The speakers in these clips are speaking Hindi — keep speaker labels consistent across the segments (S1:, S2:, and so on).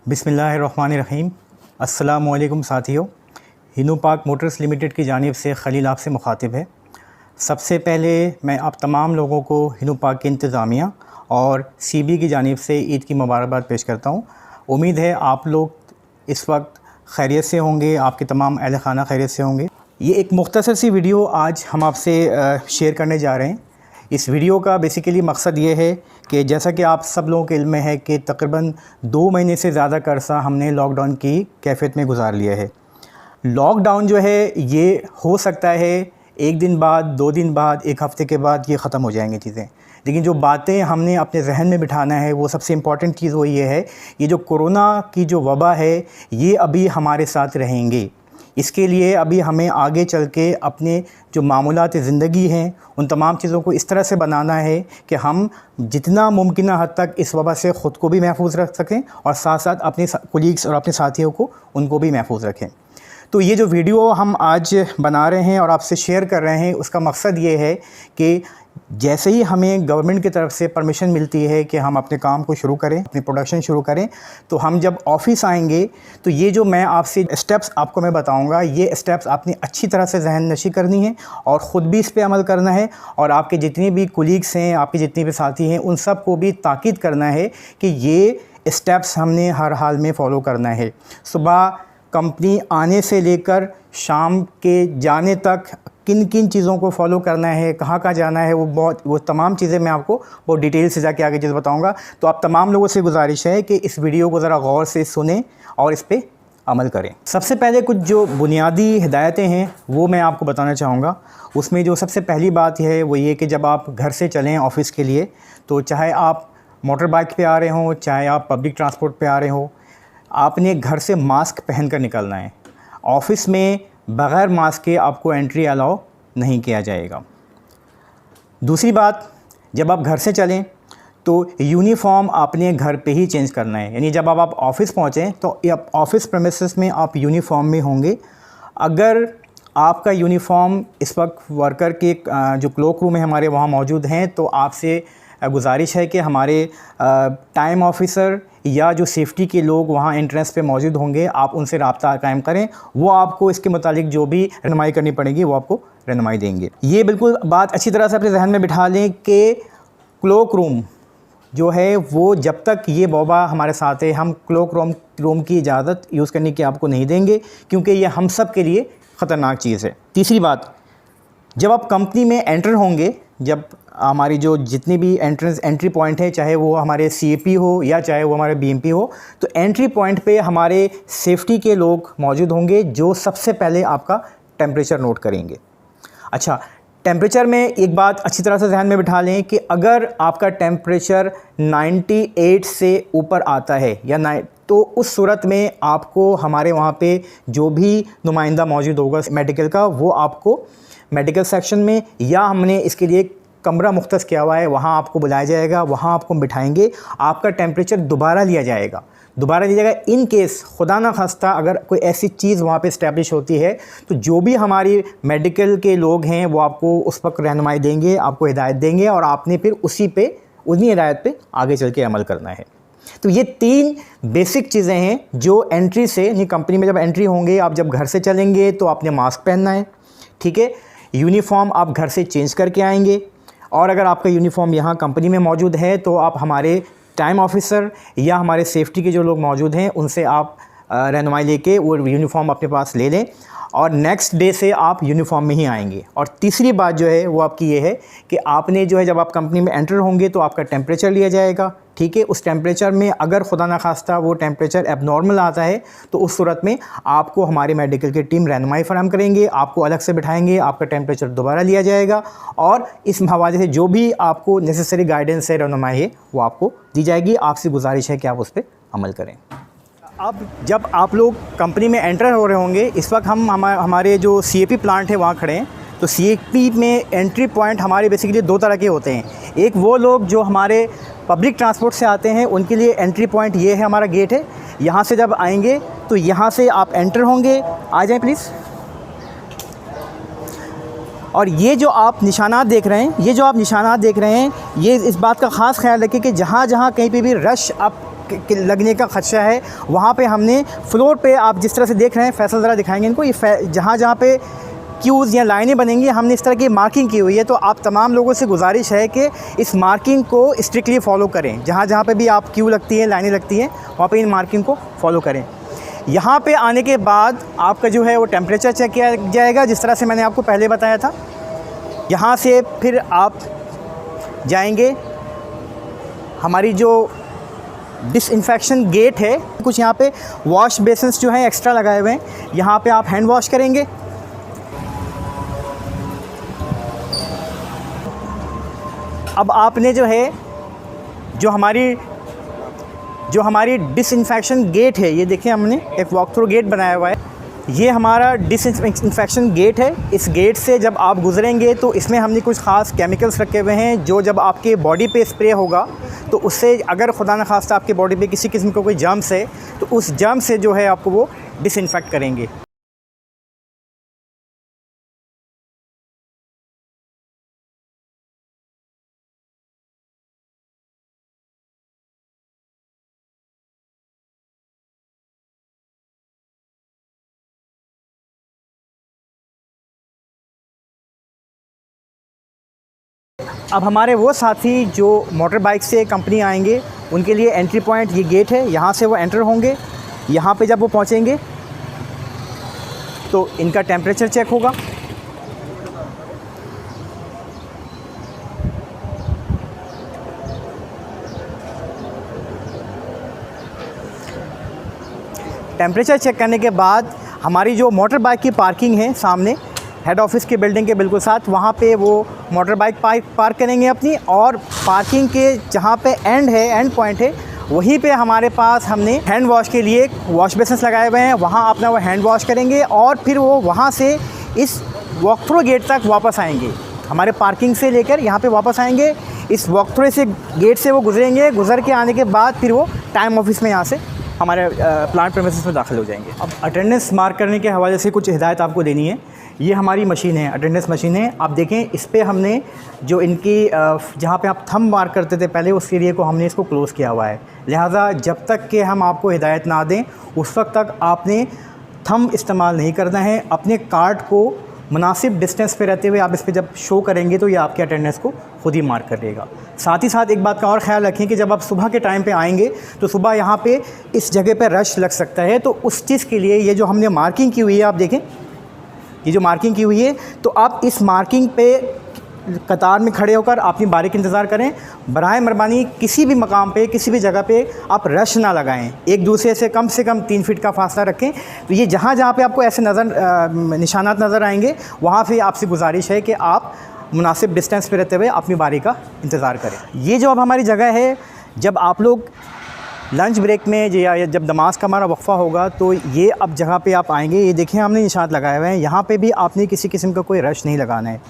S1: बिस्मिल्लाहिर्रहमानिर्रहीम। अस्सलामुअलैकुम साथियों, हिनू पाक मोटर्स लिमिटेड की जानिब से खलील आपसे मुखातिब है। सबसे पहले मैं आप तमाम लोगों को हिनू पाक की इंतज़ामिया और सीबी की जानिब से ईद की मुबारकबाद पेश करता हूँ। उम्मीद है आप लोग इस वक्त खैरियत से होंगे, आपके तमाम अहल खाना खैरियत से होंगे। ये एक मुख्तसर सी वीडियो आज हम आपसे शेयर करने जा रहे हैं। इस वीडियो का बेसिकली मकसद ये है कि जैसा कि आप सब लोगों के इल्म में है कि तकरीबन 2 महीने से ज़्यादा का अरसा हमने लॉकडाउन की कैफियत में गुजार लिया है। लॉकडाउन जो है ये हो सकता है 1 दिन बाद, 2 दिन बाद, 1 हफ़्ते के बाद ये ख़त्म हो जाएंगी चीज़ें, लेकिन जो बातें हमने अपने जहन में बिठाना है वो सबसे इम्पॉर्टेंट चीज़ वो ये है, ये जो कोरोना की जो वबा है ये अभी हमारे साथ रहेंगे। इसके लिए अभी हमें आगे चल के अपने जो मामूलात ज़िंदगी हैं उन तमाम चीज़ों को इस तरह से बनाना है कि हम जितना मुमकिन हद तक इस वबा से ख़ुद को भी महफूज रख सकें और साथ साथ अपने कोलीग्स और अपने साथियों को उनको भी महफूज रखें। तो ये जो वीडियो हम आज बना रहे हैं और आपसे शेयर कर रहे हैं, उसका मकसद ये है कि जैसे ही हमें गवर्नमेंट की तरफ से परमिशन मिलती है कि हम अपने काम को शुरू करें, अपनी प्रोडक्शन शुरू करें, तो हम जब ऑफ़िस आएंगे तो ये जो मैं आपसे स्टेप्स आपको मैं बताऊंगा, ये स्टेप्स आपने अच्छी तरह से जहन नशी करनी है और ख़ुद भी इस पे अमल करना है और आपके जितने भी कोलीग्स हैं, आपके जितने भी साथी हैं, उन सब को भी ताकीद करना है कि ये स्टेप्स हमने हर हाल में फ़ॉलो करना है। सुबह कंपनी आने से लेकर शाम के जाने तक किन किन चीज़ों को फॉलो करना है, कहाँ कहाँ जाना है, वो तमाम चीज़ें मैं आपको बहुत डिटेल से जाके आगे चीज़ बताऊँगा। तो आप तमाम लोगों से गुजारिश है कि इस वीडियो को ज़रा गौर से सुनें और इस पर अमल करें। सबसे पहले कुछ जो बुनियादी हिदायतें हैं वो मैं आपको बताना चाहूँगा। उसमें जो सबसे पहली बात है वो ये कि जब आप घर से चलें ऑफ़िस के लिए, तो चाहे आप मोटर बाइक पर आ रहे हों, चाहे आप पब्लिक ट्रांसपोर्ट पर आ रहे हों, आपने घर से मास्क पहन कर निकलना है। ऑफ़िस में बग़ैर मास्क के आपको एंट्री अलाउ नहीं किया जाएगा। दूसरी बात, जब आप घर से चलें तो यूनिफ़ॉर्म आपने घर पे ही चेंज करना है, यानी जब आप ऑफ़िस पहुँचें तो ऑफ़िस प्रेमिसेस में आप यूनिफ़ॉर्म में होंगे। अगर आपका यूनिफ़ॉर्म इस वक्त वर्कर के जो क्लोक रूम है हमारे वहाँ मौजूद हैं, तो आपसे गुजारिश है कि हमारे टाइम ऑफ़िसर या जो सेफ्टी के लोग वहाँ एंट्रेंस पे मौजूद होंगे, आप उनसे रब्ता कायम करें। वो आपको इसके मुतालिक जो भी रहनुमाई करनी पड़ेगी वो आपको रहनुमाई देंगे। ये बिल्कुल बात अच्छी तरह से अपने जहन में बिठा लें कि क्लोक रूम जो है वो जब तक ये वबा हमारे साथ है, हम क्लोक रूम की इजाज़त यूज़ करने की आपको नहीं देंगे, क्योंकि ये हम सब के लिए ख़तरनाक चीज़ है। तीसरी बात, जब आप कंपनी में एंटर होंगे, जब हमारी जो जितनी भी एंट्री पॉइंट है, चाहे वो हमारे सीएपी हो या चाहे वो हमारे बीएमपी हो, तो एंट्री पॉइंट पे हमारे सेफ्टी के लोग मौजूद होंगे जो सबसे पहले आपका टेम्परेचर नोट करेंगे। अच्छा, टेम्परेचर में एक बात अच्छी तरह से ज़हन में बिठा लें कि अगर आपका टेम्परेचर 98 से ऊपर आता है या तो उस सूरत में आपको हमारे वहाँ पे जो भी नुमाइंदा मौजूद होगा मेडिकल का, वो आपको मेडिकल सेक्शन में या हमने इसके लिए कमरा मुख्तस किया हुआ है वहाँ आपको बुलाया जाएगा, वहाँ आपको बिठाएंगे, आपका टेम्परेचर दोबारा लिया जाएगा। इन केस खुदा ना खास्ता अगर कोई ऐसी चीज़ वहाँ पे इस्टेब्लिश होती है, तो जो भी हमारी मेडिकल के लोग हैं वो आपको उस वक्त रहनुमाई देंगे, आपको हिदायत देंगे और आपने फिर उन्हीं हिदायत पे आगे चल के अमल करना है। तो ये 3 बेसिक चीज़ें हैं जो एंट्री से, यानी कंपनी में जब एंट्री होंगे, आप जब घर से चलेंगे तो आपने मास्क पहनना है, ठीक है। यूनिफ़ॉर्म आप घर से चेंज करके आएंगे और अगर आपका यूनिफ़ॉर्म यहाँ कंपनी में मौजूद है तो आप हमारे टाइम ऑफ़िसर या हमारे सेफ्टी के जो लोग मौजूद हैं उनसे आप रहनुमाई लेके वो यूनिफ़ॉर्म अपने पास ले लें और नेक्स्ट डे से आप यूनिफ़ॉर्म में ही आएंगे। और तीसरी बात जो है वो आपकी ये है कि आपने जो है जब आप कंपनी में एंटर होंगे तो आपका टेम्परेचर लिया जाएगा, ठीक है। उस टेम्परेचर में अगर खुदा ना खास्ता वो टेम्परेचर एबनॉर्मल आता है तो उस सूरत में आपको हमारी मेडिकल की टीम रहनुमाई फराहम करेंगे, आपको अलग से बिठाएंगे, आपका टेम्परेचर दोबारा लिया जाएगा और इस हवाले से जो भी आपको नेसेसरी गाइडेंस है, रहनुमाई है, वो आपको दी जाएगी। आपसे गुजारिश है कि आप उस पर अमल करें। अब जब आप लोग कंपनी में एंटर हो रहे होंगे, इस वक्त हम हमारे जो सीएपी प्लांट है वहाँ खड़े हैं। तो सीएपी में एंट्री पॉइंट हमारे बेसिकली 2 तरह के होते हैं। एक वो लोग जो हमारे पब्लिक ट्रांसपोर्ट से आते हैं, उनके लिए एंट्री पॉइंट ये है, हमारा गेट है। यहाँ से जब आएंगे तो यहाँ से आप एंटर होंगे, आ जाएं प्लीज़। और ये जो आप निशानात देख रहे हैं, ये इस बात का ख़ास ख्याल रखें कि जहाँ जहाँ कहीं पे भी रश आप लगने का खदशा है, वहाँ पे हमने फ्लोर पे, आप जिस तरह से देख रहे हैं, फैसल ज़रा दिखाएंगे इनको, ये जहाँ जहाँ पे क्यूज़ या लाइनें बनेंगी हमने इस तरह की मार्किंग की हुई है। तो आप तमाम लोगों से गुजारिश है कि इस मार्किंग को स्ट्रिक्टली फ़ॉलो करें। जहाँ जहाँ पे भी आप क्यू लगती है, लाइनें लगती हैं, वहाँ पे इन मार्किंग को फ़ॉलो करें। यहाँ पे आने के बाद आपका जो है वो टेम्परेचर चेक किया जाएगा, जिस तरह से मैंने आपको पहले बताया था। यहाँ से फिर आप जाएंगे, हमारी जो डिसइंफेक्शन गेट है, कुछ यहाँ पे वॉश बेसिन्स जो हैं एक्स्ट्रा लगाए हुए हैं, यहाँ पे आप हैंड वॉश करेंगे। अब आपने जो है जो हमारी डिसइंफेक्शन गेट है, ये देखिए हमने एक वॉक थ्रू गेट बनाया हुआ है, ये हमारा डिसइंफेक्शन गेट है। इस गेट से जब आप गुजरेंगे तो इसमें हमने कुछ ख़ास केमिकल्स रखे हुए हैं जो जब आपके बॉडी पे स्प्रे होगा तो उससे अगर खुदा न खास्ता आपके बॉडी पे किसी किस्म का कोई जर्म्स है तो उस जर्म से जो है आपको वो डिसइंफेक्ट करेंगे। अब हमारे वो साथी जो मोटर बाइक से कंपनी आएंगे उनके लिए एंट्री पॉइंट ये गेट है, यहाँ से वो एंटर होंगे। यहाँ पे जब वो पहुँचेंगे तो इनका टेम्परेचर चेक होगा। टेम्परेचर चेक करने के बाद हमारी जो मोटर बाइक की पार्किंग है सामने हेड ऑफिस की बिल्डिंग के बिल्कुल साथ, वहाँ पे वो मोटर बाइक पार्क करेंगे अपनी, और पार्किंग के जहाँ पे एंड पॉइंट है वहीं पे हमारे पास हमने हैंड वॉश के लिए वॉश बेसिन्स लगाए हुए हैं। वहाँ अपना वो हैंड वॉश करेंगे और फिर वो वहाँ से इस वॉक थ्रू गेट तक वापस आएंगे। हमारे पार्किंग से लेकर यहाँ पे वापस आएंगे, इस वॉक थ्रू से गेट से वो गुजरेंगे। गुजर के आने के बाद फिर वो टाइम ऑफिस में यहाँ से हमारे प्लांट प्रेमिसेस में दाखिल हो जाएंगे। अब अटेंडेंस मार्क करने के हवाले से कुछ हिदायत आपको देनी है। ये हमारी मशीन है, अटेंडेंस मशीन है। आप देखें इस पर हमने जो इनकी जहाँ पे आप थंब मार्क करते थे पहले, उस एरिया को हमने इसको क्लोज़ किया हुआ है। लिहाजा जब तक कि हम आपको हिदायत ना दें उस वक्त तक आपने थंब इस्तेमाल नहीं करना है। अपने कार्ड को मुनासिब डिस्टेंस पे रहते हुए आप इस पर जब शो करेंगे तो ये आपके अटेंडेंस को खुद ही मार्क कर देगा। साथ ही साथ एक बात का और ख़्याल रखें कि जब आप सुबह के टाइम पे आएंगे तो सुबह यहाँ पे इस जगह पे रश लग सकता है, तो उस चीज़ के लिए ये जो हमने मार्किंग की हुई है, आप देखें ये जो मार्किंग की हुई है, तो आप इस मार्किंग पे कतार में खड़े होकर अपनी बारी का इंतज़ार करें। बराए मेहरबानी किसी भी मकाम पे, किसी भी जगह पे आप रश ना लगाएं। एक दूसरे से कम 3 फीट का फासला रखें। तो ये जहाँ जहाँ पे आपको ऐसे निशानात नज़र आएंगे वहाँ पे आपसे गुजारिश है कि आप मुनासिब डिस्टेंस पे रहते हुए अपनी बारी का इंतज़ार करें। ये जो अब हमारी जगह है, जब आप लोग लंच ब्रेक में या जब नमाज का हमारा वक्फ़ा होगा तो ये अब जगह पे आप आएंगे, ये देखें हमने निशान लगाए हुए हैं। यहाँ पे भी आपने किसी किस्म का कोई रश नहीं लगाना है।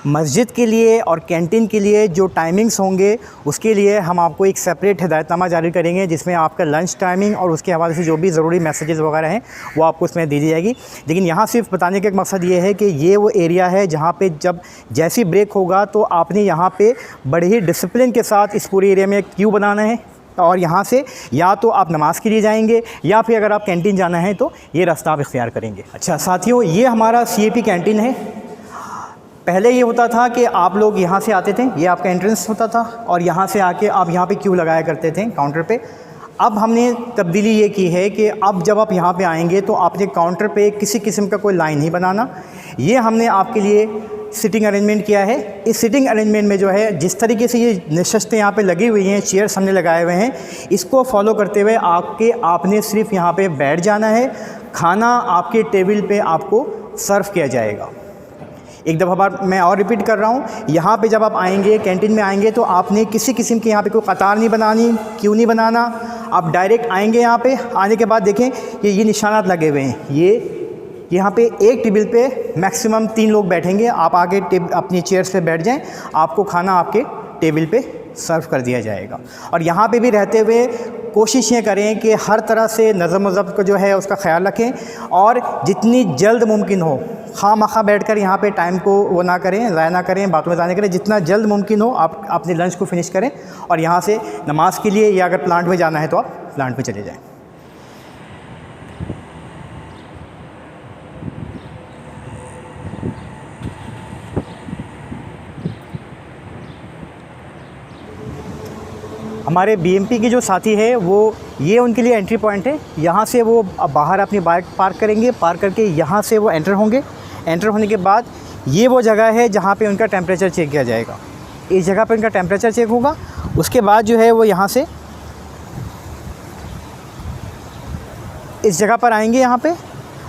S1: मस्जिद के लिए और कैंटीन के लिए जो टाइमिंग्स होंगे उसके लिए हम आपको एक सेपरेट हिदायतनामा जारी करेंगे, जिसमें आपका लंच टाइमिंग और उसके हवाले से जो भी ज़रूरी मैसेजेस वगैरह हैं वो आपको उसमें दी जाएगी। लेकिन यहाँ सिर्फ बताने का एक मकसद ये है कि ये वो एरिया है जहाँ पे जब जैसी ब्रेक होगा तो आपने यहाँ पे बड़े ही डिसिप्लिन के साथ इस पूरे एरिया में क्यू बनाना है, और यहाँ से या तो आप नमाज़ के लिए जाएंगे या फिर अगर आप कैंटीन जाना है तो ये रास्ता आप इख्तियार करेंगे। अच्छा साथियों, ये हमारा CAP कैंटीन है। पहले ये होता था कि आप लोग यहाँ से आते थे, ये आपका एंट्रेंस होता था और यहाँ से आके आप यहाँ पे क्यू लगाया करते थे काउंटर पे। अब हमने तब्दीली ये की है कि अब जब आप यहाँ पे आएंगे तो आपने काउंटर पे किसी किस्म का कोई लाइन नहीं बनाना। ये हमने आपके लिए सिटिंग अरेंजमेंट किया है। इस सिटिंग अरेंजमेंट में जो है जिस तरीके से ये नशस्तें यहाँ पे लगी हुई हैं, चेयर्स हमने लगाए हुए हैं, इसको फॉलो करते हुए आपने सिर्फ यहाँ पे बैठ जाना है। खाना आपके टेबल पे आपको सर्व किया जाएगा। एक दफ़ा मैं और रिपीट कर रहा हूँ, यहाँ पे जब आप आएंगे, कैंटीन में आएंगे तो आपने किसी किस्म की यहाँ पे कोई कतार नहीं बनानी, क्यों नहीं बनाना। आप डायरेक्ट आएंगे। यहाँ पे आने के बाद देखें कि ये निशानात लगे हुए हैं। ये यहाँ पे एक टेबल पे मैक्सिमम 3 लोग बैठेंगे। आप आगे अपनी चेयर्स पे बैठ जाएं, आपको खाना आपके टेबल पे सर्व कर दिया जाएगा। और यहाँ पे भी रहते हुए कोशिश ये करें कि हर तरह से नज़म ज़ब्त को जो है उसका ख्याल रखें और जितनी जल्द मुमकिन हो खामखा बैठकर यहाँ पे टाइम को वो ना करें, ज़ाया ना करें, बातों में ज़ाया करें। जितना जल्द मुमकिन हो आप अपने लंच को फिनिश करें और यहाँ से नमाज के लिए या अगर प्लांट में जाना है तो आप प्लांट में चले जाएँ। हमारे बीएमपी के जो साथी है वो ये उनके लिए एंट्री पॉइंट है। यहाँ से वो बाहर अपनी बाइक पार्क करेंगे, पार्क करके यहाँ से वो एंटर होंगे। एंटर होने के बाद ये वो जगह है जहाँ पे उनका टेम्परेचर चेक किया जाएगा। इस जगह पे उनका टेम्परेचर चेक होगा। उसके बाद जो है वो यहाँ से इस जगह पर आएंगे यहाँ पे,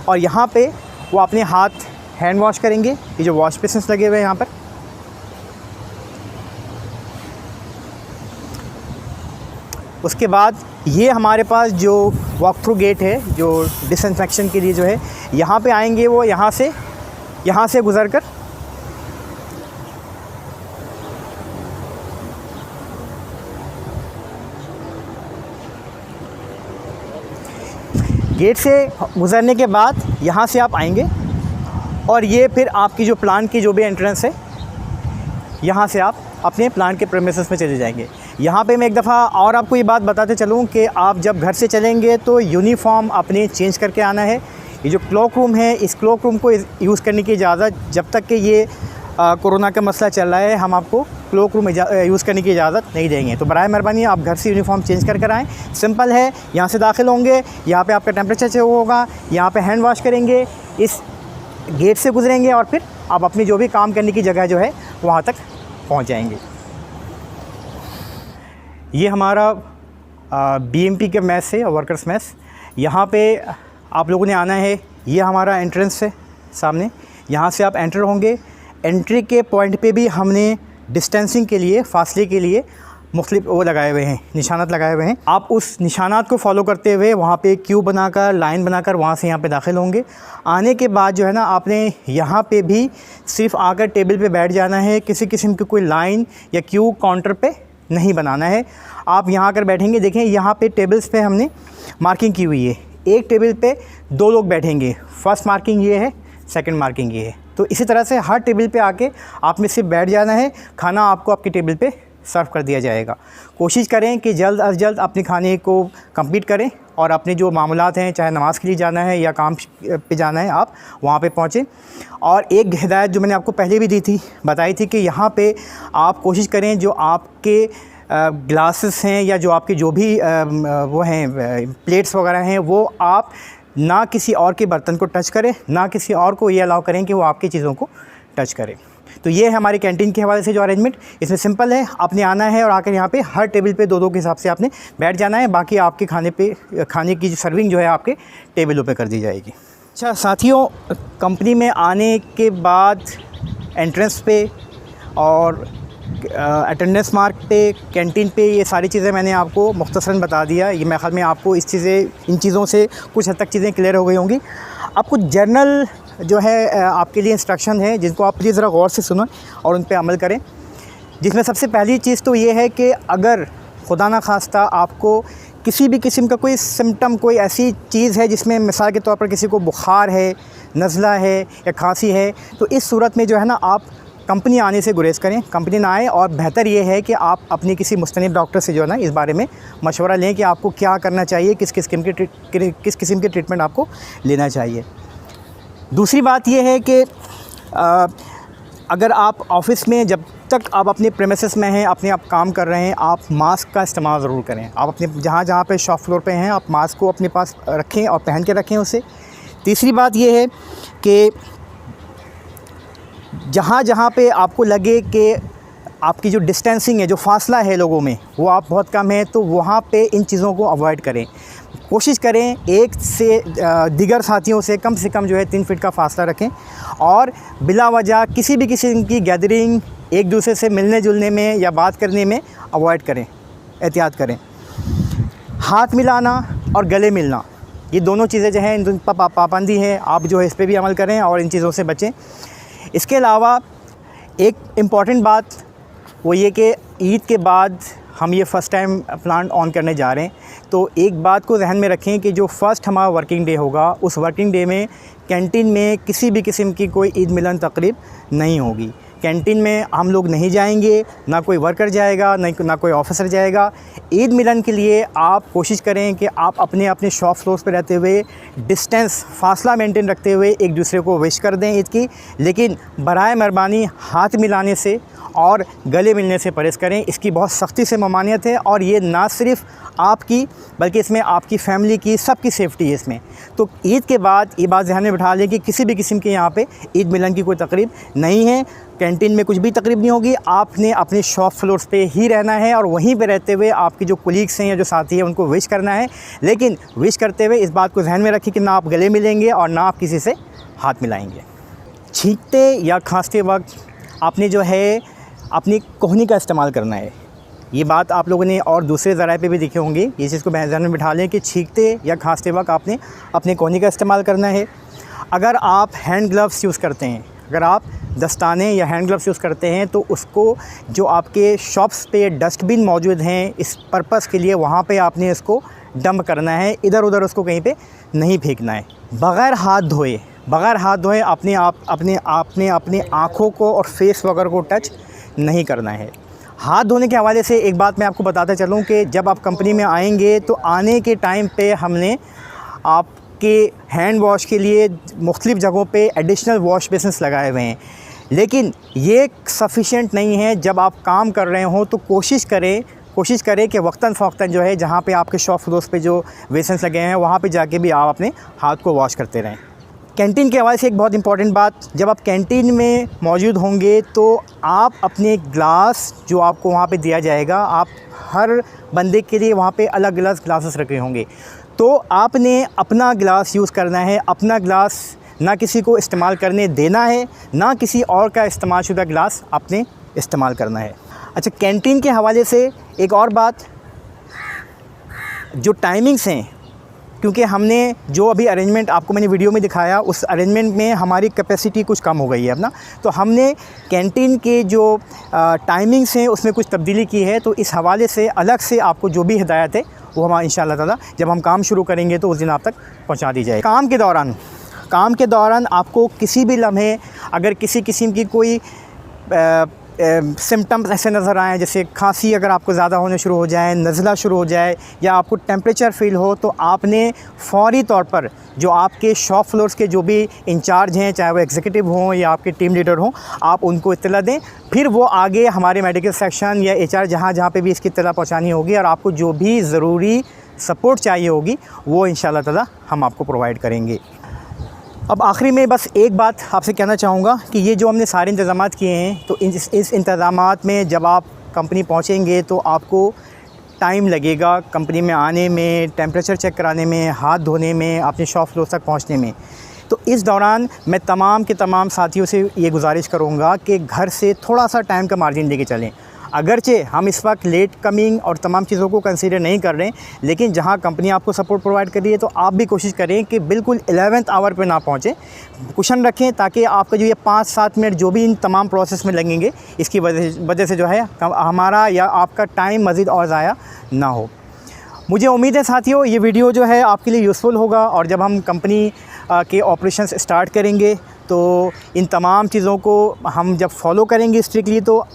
S1: और यहाँ पे वो अपने हाथ हैंड वॉश करेंगे। ये जो वॉश बेसिन्स लगे हुए हैं यहाँ पर, उसके बाद ये हमारे पास जो वॉक थ्रू गेट है जो डिसइंफेक्शन के लिए जो है, यहाँ पे आएंगे वो यहाँ से गुज़र कर गेट से गुज़रने के बाद यहाँ से आप आएंगे और ये फिर आपकी जो प्लांट की जो भी एंट्रेंस है, यहाँ से आप अपने प्लांट के प्रेमिसेस में चले जाएंगे। यहाँ पे मैं एक दफ़ा और आपको ये बात बताते चलूँ कि आप जब घर से चलेंगे तो यूनिफॉर्म अपने चेंज करके आना है। ये जो क्लॉक रूम है, इस क्लॉक रूम को यूज़ करने की इजाज़त, जब तक कि ये कोरोना का मसला चल रहा है, हम आपको क्लॉक रूम यूज़ करने की इजाज़त नहीं देंगे। तो बराए मेहरबानी आप घर से यूनिफॉर्म चेंज कर आएँ। सिंपल है, यहाँ से दाखिल होंगे, यहाँ पे आपका टेम्परेचर चेक होगा, यहाँ पे हैंड वॉश करेंगे, इस गेट से गुजरेंगे और फिर आप अपनी जो भी काम करने की जगह जो है वहाँ तक पहुँच जाएंगे। ये हमारा बीएमपी के मैस है, वर्कर्स मैस। यहाँ पे आप लोगों ने आना है, ये हमारा एंट्रेंस है सामने। यहाँ से आप एंटर होंगे। एंट्री के पॉइंट पे भी हमने डिस्टेंसिंग के लिए, फासले के लिए मुख्तलिफ वो लगाए हुए हैं, निशानात लगाए हुए हैं। आप उस निशानात को फॉलो करते हुए वहाँ पे क्यू बनाकर, लाइन बनाकर वहाँ से यहाँ पे दाखिल होंगे। आने के बाद जो है ना, आपने यहाँ पे भी सिर्फ आकर टेबल पे बैठ जाना है। किसी किस्म की कोई लाइन या क्यू काउंटर पे नहीं बनाना है। आप यहाँ आकर बैठेंगे। देखें यहाँ पे टेबल्स पे हमने मार्किंग की हुई है। एक टेबल पे 2 लोग बैठेंगे। फ़र्स्ट मार्किंग ये है, सेकंड मार्किंग ये है। तो इसी तरह से हर टेबल पे आके आपने सिर्फ बैठ जाना है। खाना आपको आपके टेबल पे सर्व कर दिया जाएगा। कोशिश करें कि जल्द अज जल्द अपने खाने को कंप्लीट करें और अपने जो मामलात हैं, चाहे नमाज़ के लिए जाना है या काम पे जाना है, आप वहाँ पे पहुँचें। और एक हिदायत जो मैंने आपको पहले भी दी थी, बताई थी कि यहाँ पे आप कोशिश करें जो आपके ग्लासेस हैं या जो आपके जो भी वो हैं प्लेट्स वगैरह हैं, वो आप ना किसी और के बर्तन को टच करें, ना किसी और को ये अलाउ करें कि वो आपकी चीज़ों को टच करें। तो ये है हमारी कैंटीन के हवाले से जो अरेंजमेंट। इसमें सिंपल है, आपने आना है और आकर यहाँ पे हर टेबल पे 2-2 के हिसाब से आपने बैठ जाना है। बाकी आपके खाने की जो सर्विंग जो है आपके टेबलों पे कर दी जाएगी। अच्छा साथियों, कंपनी में आने के बाद एंट्रेंस पे और अटेंडेंस मार्क पे, कैंटीन पे, ये सारी चीज़ें मैंने आपको मुख्तसरन बता दिया। ये मेरे ख़्याल में आपको इन चीज़ों से कुछ हद तक चीज़ें क्लियर हो गई होंगी। आपको जर्नल जो है आपके लिए इंस्ट्रक्शन है, जिनको आप प्लीज़ ज़रा गौर से सुनें और उन पे अमल करें। जिसमें सबसे पहली चीज़ तो ये है कि अगर खुदा ना खास्ता आपको किसी भी किस्म का कोई सिम्टम, कोई ऐसी चीज़ है जिसमें मिसाल के तौर पर किसी को बुखार है, नज़ला है या खांसी है, तो इस सूरत में जो है ना, आप कंपनी आने से गुरेज़ करें, कंपनी ना आए। और बेहतर ये है कि आप अपने किसी मुस्तनिब डॉक्टर से जो है ना इस बारे में मशवरा लें कि आपको क्या करना चाहिए, किस किस्म के ट्रीटमेंट आपको लेना चाहिए। दूसरी बात यह है कि अगर आप ऑफ़िस में, जब तक आप अपने प्रेमिसेस में हैं, अपने आप काम कर रहे हैं, आप मास्क का इस्तेमाल ज़रूर करें। आप अपने जहाँ पे शॉप फ्लोर पे हैं, आप मास्क को अपने पास रखें और पहन के रखें उसे। तीसरी बात यह है कि जहाँ पे आपको लगे कि आपकी जो डिस्टेंसिंग है, जो फासला है लोगों में, वो आप बहुत कम है, तो वहाँ पे इन चीज़ों को अवॉइड करें। कोशिश करें एक से दीगर साथियों से कम जो है 3 फीट का फासला रखें। और बिला वजह किसी भी किस्म की गैदरिंग, एक दूसरे से मिलने जुलने में या बात करने में अवॉइड करें, एहतियात करें। हाथ मिलाना और गले मिलना, ये दोनों चीज़ें जो हैं, इन पर पाबंदी है। आप जो है इस पर भी अमल करें और इन चीज़ों से बचें। इसके अलावा एक इम्पॉर्टेंट बात वो ये कि ईद के बाद हम ये फ़र्स्ट टाइम प्लांट ऑन करने जा रहे हैं, तो एक बात को ज़हन में रखें कि जो फ़र्स्ट हमारा वर्किंग डे होगा, उस वर्किंग डे में कैंटीन में किसी भी किस्म की कोई ईद मिलन तकरीब नहीं होगी। कैंटीन में हम लोग नहीं जाएंगे, ना कोई वर्कर जाएगा, ना कोई ऑफिसर जाएगा। ईद मिलन के लिए आप कोशिश करें कि आप अपने अपने शॉप फ्लोर्स पर रहते हुए डिस्टेंस, फासला मेंटेन रखते हुए एक दूसरे को विश कर दें ईद की, लेकिन बराए मेहरबानी हाथ मिलाने से और गले मिलने से परहेज़ करें। इसकी बहुत सख्ती से ममानियत है और ये ना सिर्फ़ आपकी बल्कि इसमें आपकी फ़ैमिली की, सबकी सेफ्टी है इसमें। तो ईद के बाद ये बात ध्यान में बिठा लें कि किसी भी किस्म के यहाँ पे ईद मिलन की कोई तकरीब नहीं है, कैंटीन में कुछ भी तकरीब नहीं होगी। आपने अपने शॉप फ्लोर्स पे ही रहना है और वहीं पे रहते हुए आपके जो कोलीग्स हैं या जो साथी हैं उनको विश करना है, लेकिन विश करते हुए इस बात को ध्यान में रखें कि ना आप गले मिलेंगे और ना आप किसी से हाथ मिलाएंगे। छींकते या खांसते वक्त आपने जो है अपनी कोहनी का इस्तेमाल करना है। ये बात आप लोगों ने और दूसरे ज़राए पे भी देखे होंगे। ये चीज़ को ध्यान में बिठा लें कि छींकते या खांसते वक्त आपने अपने कोहनी का इस्तेमाल करना है। अगर आप हैंड ग्लव्स यूज़ करते हैं, अगर आप दस्ताने या हैंड ग्लव्स यूज़ करते हैं, तो उसको जो आपके शॉप्स पे डस्टबिन मौजूद हैं इस पर्पस के लिए, वहाँ पे आपने इसको डंप करना है, इधर उधर उसको कहीं पे नहीं फेंकना है। बग़ैर हाथ धोए अपने आँखों को और फेस वगैरह को टच नहीं करना है। हाथ धोने के हवाले से एक बात मैं आपको बताता चलूँ कि जब आप कंपनी में आएंगे तो आने के टाइम पे हमने आपके हैंड वॉश के लिए मुख्तलिफ़ जगहों पे एडिशनल वॉश बेसिन्स लगाए हुए हैं, लेकिन ये सफिशेंट नहीं है। जब आप काम कर रहे हों तो कोशिश करें कि वक्तन फ़वक्तन जो है, जहाँ पे आपके शॉप फ्लोर्स पे जो बेसिन्स लगे हैं वहाँ पे जाके भी आप अपने हाथ को वॉश करते रहें। कैंटीन के हवाले से एक बहुत इंपॉर्टेंट बात, जब आप कैंटीन में मौजूद होंगे तो आप अपने ग्लास जो आपको वहाँ पे दिया जाएगा, आप हर बंदे के लिए वहाँ पे अलग अलग ग्लासेस रखे होंगे, तो आपने अपना ग्लास यूज़ करना है। अपना ग्लास ना किसी को इस्तेमाल करने देना है, ना किसी और का इस्तेमाल शुदा ग्लास आपने इस्तेमाल करना है। अच्छा, कैंटीन के हवाले से एक और बात, जो टाइमिंग्स हैं, क्योंकि हमने जो अभी अरेंजमेंट आपको मैंने वीडियो में दिखाया, उस अरेंजमेंट में हमारी कैपेसिटी कुछ कम हो गई है अपना, तो हमने कैंटीन के जो टाइमिंग्स हैं उसमें कुछ तब्दीली की है। तो इस हवाले से अलग से आपको जो भी हिदायत है वो हम इंशाअल्लाह ताला जब हम काम शुरू करेंगे तो उस दिन आप तक पहुँचा दी जाए। काम के दौरान आपको किसी भी लम्हे अगर किसी किस्म की कोई सिम्टम्स ऐसे नज़र आएँ, जैसे खांसी अगर आपको ज़्यादा होने शुरू हो जाए, नज़ला शुरू हो जाए या आपको टेम्परेचर फ़ील हो, तो आपने फ़ौरी तौर पर जो आपके शॉप फ्लोर्स के जो भी इंचार्ज हैं, चाहे वो एग्जीक्यूटिव हों या आपके टीम लीडर हों, आप उनको इत्तला दें। फिर वो आगे हमारे मेडिकल सेक्शन या HR जहाँ पे भी इसकी इत्तला पहुँचानी होगी और आपको जो भी ज़रूरी सपोर्ट चाहिए होगी वो इंशाअल्लाह ताला हम आपको प्रोवाइड करेंगे। अब आखिरी में बस एक बात आपसे कहना चाहूँगा कि ये जो हमने सारे इंतज़ामात किए हैं, तो इस इंतज़ामात में जब आप कंपनी पहुँचेंगे तो आपको टाइम लगेगा कंपनी में आने में, टेम्परेचर चेक कराने में, हाथ धोने में, अपने शॉप फ्लोर तक पहुँचने में। तो इस दौरान मैं तमाम के तमाम साथियों से ये गुजारिश करूँगा कि घर से थोड़ा सा टाइम का मार्जिन लेके चलें। अगरचे हम इस वक्त लेट कमिंग और तमाम चीज़ों को कंसीडर नहीं कर रहे हैं, लेकिन जहां कंपनी आपको सपोर्ट प्रोवाइड कर रही है तो आप भी कोशिश करें कि बिल्कुल 11th आवर पे ना पहुंचें, कुशन रखें, ताकि आपका जो ये 5-7 मिनट जो भी इन तमाम प्रोसेस में लगेंगे, इसकी वजह से जो है हमारा या आपका टाइम मज़ीद और ज़ाया ना हो। मुझे उम्मीद है साथियों ये वीडियो जो है आपके लिए यूज़फुल होगा, और जब हम कंपनी के ऑपरेशंस स्टार्ट करेंगे तो इन तमाम चीज़ों को हम जब फॉलो करेंगे स्ट्रिक्टली, तो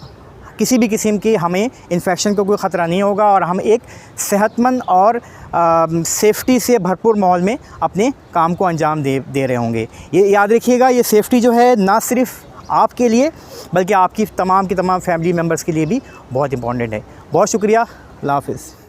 S1: किसी भी किस्म की हमें इन्फेक्शन का कोई ख़तरा नहीं होगा और हम एक सेहतमंद और सेफ्टी से भरपूर माहौल में अपने काम को अंजाम दे रहे होंगे। ये याद रखिएगा, ये सेफ्टी जो है ना सिर्फ आपके लिए बल्कि आपकी तमाम की तमाम फैमिली मेम्बर्स के लिए भी बहुत इंपॉर्टेंट है। बहुत शुक्रिया, अल्लाह हाफ़िज़।